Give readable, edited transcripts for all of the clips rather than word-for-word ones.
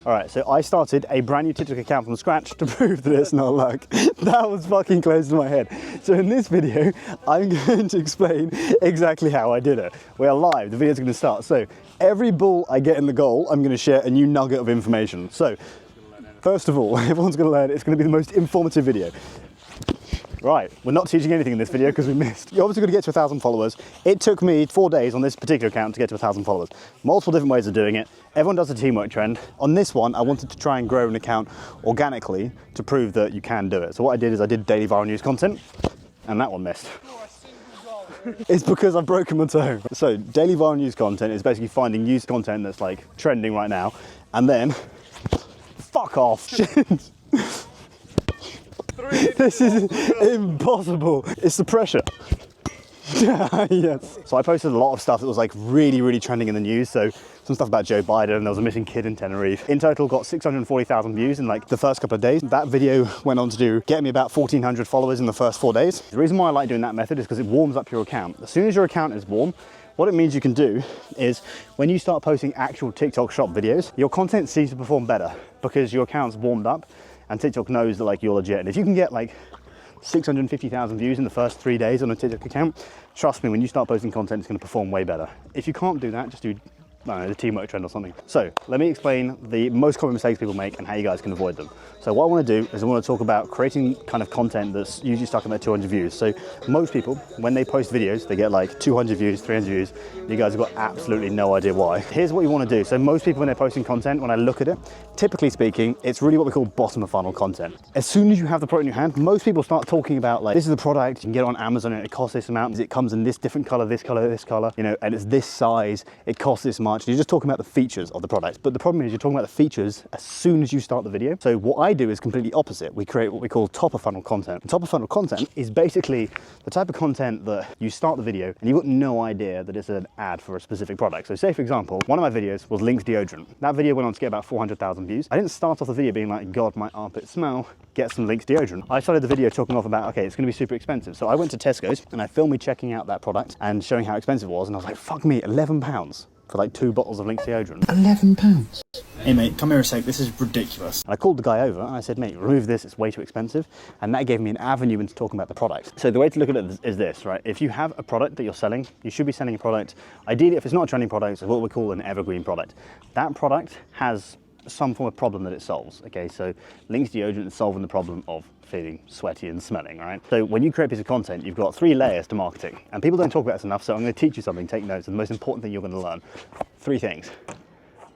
All right, so I started a brand new TikTok account from scratch to prove that it's not luck. That was fucking close to my head. So in this video, I'm going to explain exactly how I did it. We're live, the video's gonna start. So every ball I get in the goal, I'm gonna share a new nugget of information. So first of all, everyone's gonna learn, it's gonna be the most informative video. Right, we're not teaching anything in this video because we missed. You're obviously going to get to 1,000 followers. It took me 4 days on this particular account to get to 1,000 followers. Multiple different ways of doing it. Everyone does a teamwork trend. On this one, I wanted to try and grow an account organically to prove that you can do it. So what I did is I did daily viral news content, and that one missed. It's because I've broken my toe. So daily viral news content is basically finding news content that's like trending right now, and then fuck off. This is impossible. It's the pressure. Yes. So I posted a lot of stuff that was like really trending in the news. So some stuff about Joe Biden, there was a missing kid in Tenerife. In total got 640,000 views in like the first couple of days. That video went on to get me about 1,400 followers in the first 4 days. The reason why I like doing that method is because it warms up your account. As soon as your account is warm, what it means you can do is when you start posting actual TikTok shop videos, your content seems to perform better because your account's warmed up and TikTok knows that like you're legit. And if you can get like 650,000 views in the first 3 days on a TikTok account, trust me, when you start posting content, it's gonna perform way better. If you can't do that, just do, I don't know, the teamwork trend or something. So let me explain the most common mistakes people make and how you guys can avoid them. So what I want to do is I want to talk about creating kind of content that's usually stuck in their 200 views. So most people, when they post videos, they get like 200 views, 300 views. You guys have got absolutely no idea why. Here's what you want to do. So most people when they're posting content, when I look at it, typically speaking, it's really what we call bottom of funnel content. As soon as you have the product in your hand, most people start talking about like, this is the product, you can get it on Amazon and it costs this amount, it comes in this different color, this color, you know, and it's this size, it costs this much. And you're just talking about the features of the product. But the problem is you're talking about the features as soon as you start the video. So what I do is completely opposite. We create what we call top of funnel content. And top of funnel content is basically the type of content that you start the video and you've got no idea that it's an ad for a specific product. So say for example, one of my videos was Lynx deodorant. That video went on to get about 400,000 views. I didn't start off the video being like, God, my armpits smell, get some Lynx deodorant. I started the video talking off about, okay, it's gonna be super expensive. So I went to Tesco's and I filmed me checking out that product and showing how expensive it was. And I was like, fuck me, £11 for like 2 bottles of Lynx deodorant. £11? Hey mate, come here a sec, this is ridiculous. And I called the guy over and I said, mate, remove this, it's way too expensive. And that gave me an avenue into talking about the product. So the way to look at it is this, right? If you have a product that you're selling, you should be selling a product, ideally if it's not a trending product, it's what we call an evergreen product. That product has some form of problem that it solves, okay? So Lynx deodorant is solving the problem of feeling sweaty and smelling, right? So when you create a piece of content, you've got 3 layers to marketing. And people don't talk about this enough, so I'm gonna teach you something, take notes, and the most important thing you're gonna learn. 3 things.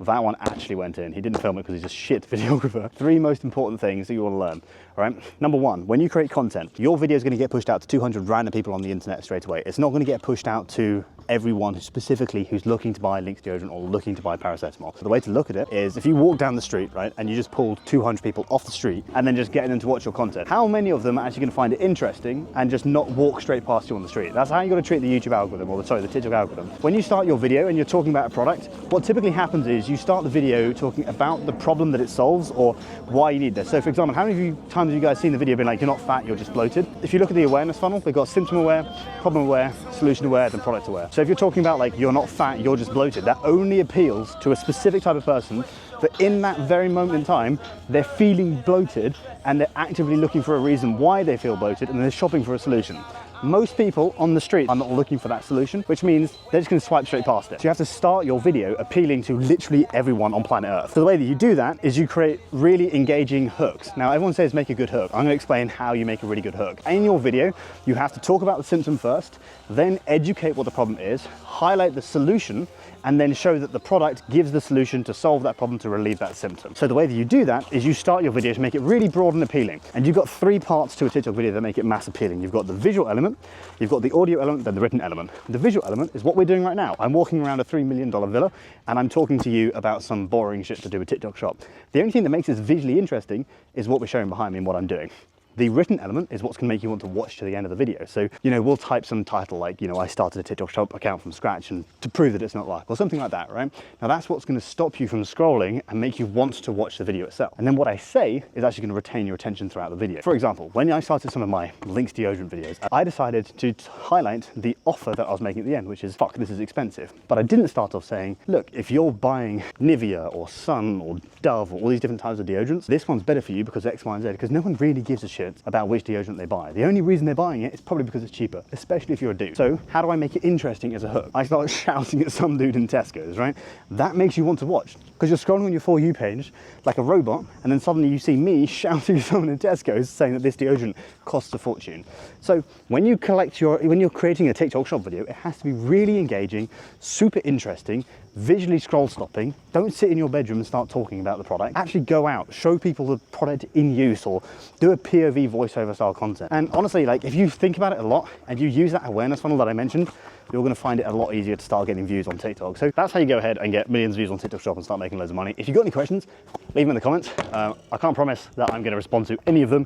That one actually went in. He didn't film it because he's a shit videographer. 3 most important things that you want to learn, all right? Number 1, when you create content, your video is going to get pushed out to 200 random people on the internet straight away. It's not going to get pushed out to everyone specifically who's looking to buy Lynx deodorant or looking to buy paracetamol. So the way to look at it is if you walk down the street, right, and you just pulled 200 people off the street and then just getting them to watch your content, how many of them are actually going to find it interesting and just not walk straight past you on the street? That's how you're going to treat the YouTube algorithm, or the TikTok algorithm. When you start your video and you're talking about a product, what typically happens is you start the video talking about the problem that it solves or why you need this. So for example, how many times have you guys seen the video being like, you're not fat, you're just bloated? If you look at the awareness funnel, they've got symptom aware, problem aware, solution aware, then product aware. So if you're talking about like, you're not fat, you're just bloated, that only appeals to a specific type of person that in that very moment in time, they're feeling bloated and they're actively looking for a reason why they feel bloated and they're shopping for a solution. Most people on the street are not looking for that solution, which means they're just gonna swipe straight past it. So you have to start your video appealing to literally everyone on planet Earth. So the way that you do that is you create really engaging hooks. Now everyone says make a good hook. I'm gonna explain how you make a really good hook. In your video, you have to talk about the symptom first, then educate what the problem is, highlight the solution, and then show that the product gives the solution to solve that problem to relieve that symptom. So the way that you do that is you start your video to make it really broad and appealing. And you've got 3 parts to a TikTok video that make it mass appealing. You've got the visual element, you've got the audio element, then the written element. The visual element is what we're doing right now. I'm walking around a $3 million villa and I'm talking to you about some boring shit to do with TikTok shop. The only thing that makes this visually interesting is what we're showing behind me and what I'm doing. The written element is what's going to make you want to watch to the end of the video. So, you know, we'll type some title like, you know, I started a TikTok shop account from scratch and to prove that it's not like, or something like that, right? Now that's what's going to stop you from scrolling and make you want to watch the video itself. And then what I say is actually going to retain your attention throughout the video. For example, when I started some of my Lynx deodorant videos, I decided to highlight the offer that I was making at the end, which is, fuck, this is expensive. But I didn't start off saying, look, if you're buying Nivea or Sun or Dove or all these different types of deodorants, this one's better for you because X, Y, and Z, because no one really gives a shit about which deodorant they buy. The only reason they're buying it is probably because it's cheaper, especially if you're a dude. So how do I make it interesting as a hook? I start shouting at some dude in Tesco's, right? That makes you want to watch because you're scrolling on your For You page like a robot, and then suddenly you see me shouting at someone in Tesco's saying that this deodorant costs a fortune. So when you're creating a TikTok shop video, it has to be really engaging, super interesting, visually scroll stopping. Don't sit in your bedroom and start talking about the product. Actually go out, show people the product in use, or do a POV voiceover style content. And honestly, like if you think about it a lot and you use that awareness funnel that I mentioned, you're going to find it a lot easier to start getting views on TikTok. So that's how you go ahead and get millions of views on TikTok Shop and start making loads of money. If you've got any questions, leave them in the comments. I can't promise that I'm going to respond to any of them.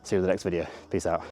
See you in the next video. Peace out.